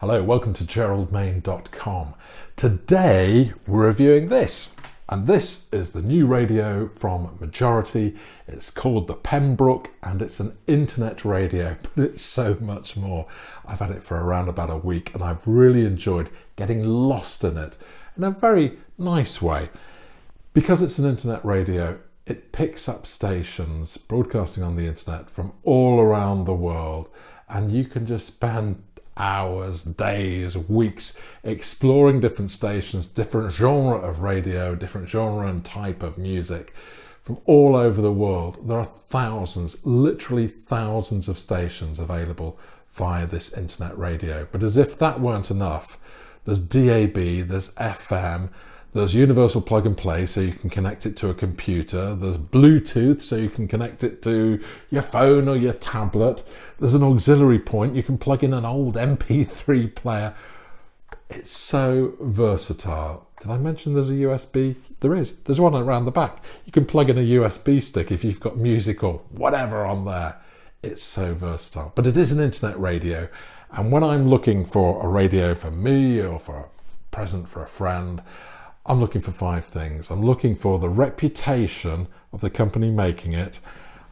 Hello, welcome to geraldmain.com. Today we're reviewing this, and this is the new radio from Majority. It's called the Pembroke and it's an internet radio, but it's so much more. I've had it for around about a week and I've really enjoyed getting lost in it in a very nice way. Because it's an internet radio, it picks up stations broadcasting on the internet from all around the world, and you can just spend hours, days, weeks exploring different stations, different genre of radio, different genre and type of music from all over the world. There are thousands, literally thousands of stations available via this internet radio. But as if that weren't enough, there's DAB, there's FM, there's universal plug and play, so you can connect it to a computer. There's Bluetooth, so you can connect it to your phone or your tablet. There's an auxiliary point. You can plug in an old MP3 player. It's so versatile. Did I mention there's a USB? There is. There's one around the back. You can plug in a USB stick if you've got music or whatever on there. It's so versatile. But it is an internet radio. And when I'm looking for a radio for me or for a present for a friend, I'm looking for 5 things. I'm looking for the reputation of the company making it.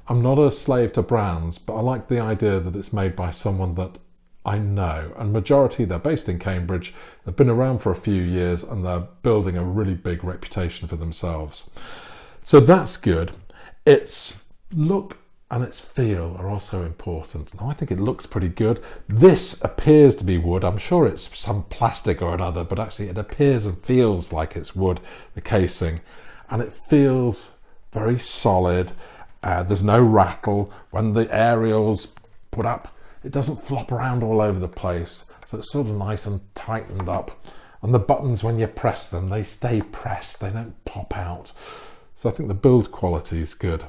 I'm not a slave to brands, but I like the idea that it's made by someone that I know. And Majority, they're based in Cambridge. They've been around for a few years and they're building a really big reputation for themselves. So that's good. Its look and its feel are also important. Now I think it looks pretty good. This appears to be wood. I'm sure it's some plastic or another, but actually it appears and feels like it's wood, the casing, and it feels very solid. There's no rattle. When the aerial's put up, it doesn't flop around all over the place. So it's sort of nice and tightened up. And the buttons, when you press them, they stay pressed. They don't pop out. So I think the build quality is good.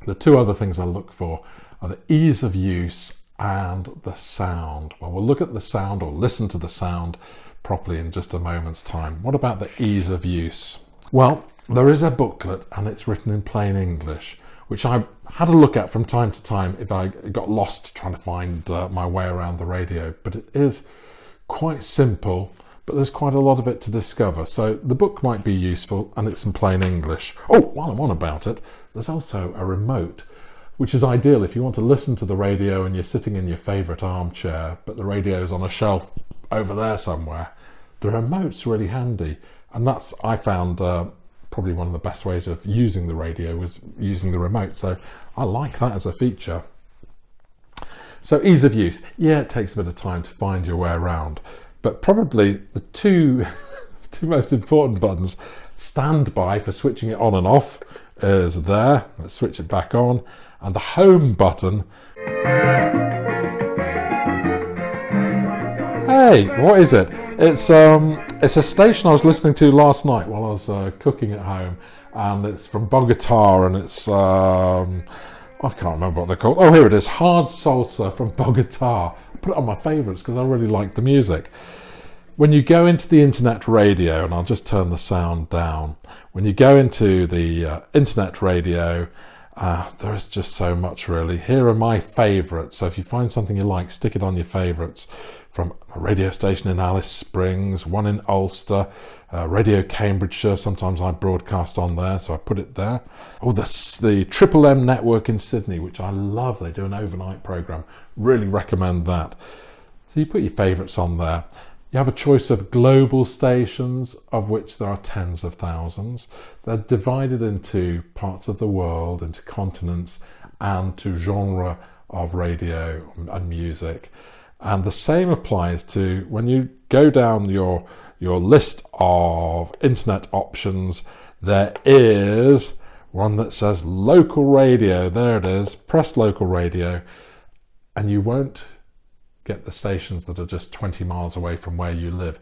The 2 other things I look for are the ease of use and the sound. Well, we'll look at the sound or listen to the sound properly in just a moment's time. What about the ease of use? Well, there is a booklet and it's written in plain English, which I had a look at from time to time if I got lost trying to find my way around the radio. But it is quite simple, but there's quite a lot of it to discover. So the book might be useful and it's in plain English. Oh, while I'm on about it, there's also a remote, which is ideal if you want to listen to the radio and you're sitting in your favourite armchair, but the radio's on a shelf over there somewhere. The remote's really handy, and that's, I found, probably one of the best ways of using the radio was using the remote, so I like that as a feature. So ease of use. Yeah, it takes a bit of time to find your way around, but probably the two most important buttons, standby for switching it on and off, is there. Let's switch it back on, and the home button. Hey, what is it? It's a station I was listening to last night while I was cooking at home, and it's from Bogota, and it's I can't remember what they're called. Oh, here it is, Hard Salsa from Bogota. I put it on my favourites because I really like the music. When you go into the internet radio, and I'll just turn the sound down, when you go into the internet radio, there is just so much really. Here are my favourites. So if you find something you like, stick it on your favourites. From a radio station in Alice Springs, one in Ulster, Radio Cambridgeshire, sometimes I broadcast on there, so I put it there. Oh, that's the Triple M network in Sydney, which I love. They do an overnight programme. Really recommend that. So you put your favourites on there. You have a choice of global stations, of which there are tens of thousands. They're divided into parts of the world, into continents, and to genre of radio and music. And the same applies to when you go down your list of internet options, there is one that says local radio. There it is. Press local radio, and you won't get the stations that are just 20 miles away from where you live.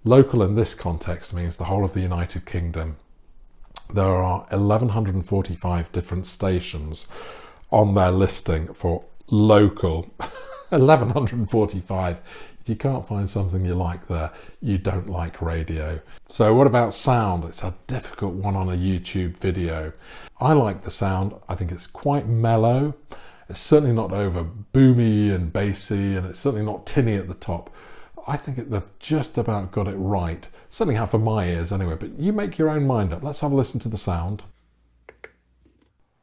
Local in this context means the whole of the United Kingdom. There are 1,145 different stations on their listing for local. 1,145. If you can't find something you like there, you don't like radio. So what about sound? It's a difficult one on a YouTube video. I like the sound. I think it's quite mellow. It's certainly not over boomy and bassy, and it's certainly not tinny at the top. I think they've just about got it right. Certainly have for my ears anyway, but you make your own mind up. Let's have a listen to the sound.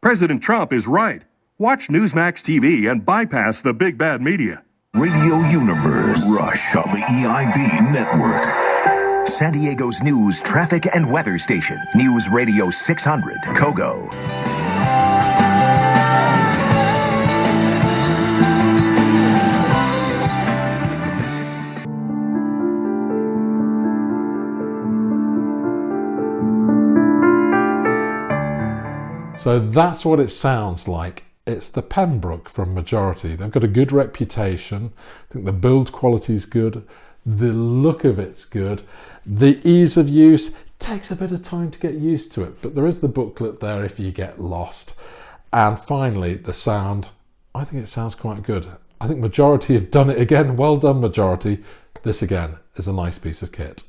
President Trump is right. Watch Newsmax TV and bypass the big bad media. Radio Universe, Rush on the EIB network. San Diego's news, traffic, and weather station. News Radio 600, Kogo. So that's what it sounds like. It's the Pembroke from Majority. They've got a good reputation. I think the build quality is good. The look of it's good. The ease of use takes a bit of time to get used to it, but there is the booklet there if you get lost. And finally, the sound. I think it sounds quite good. I think Majority have done it again. Well done, Majority. This again is a nice piece of kit.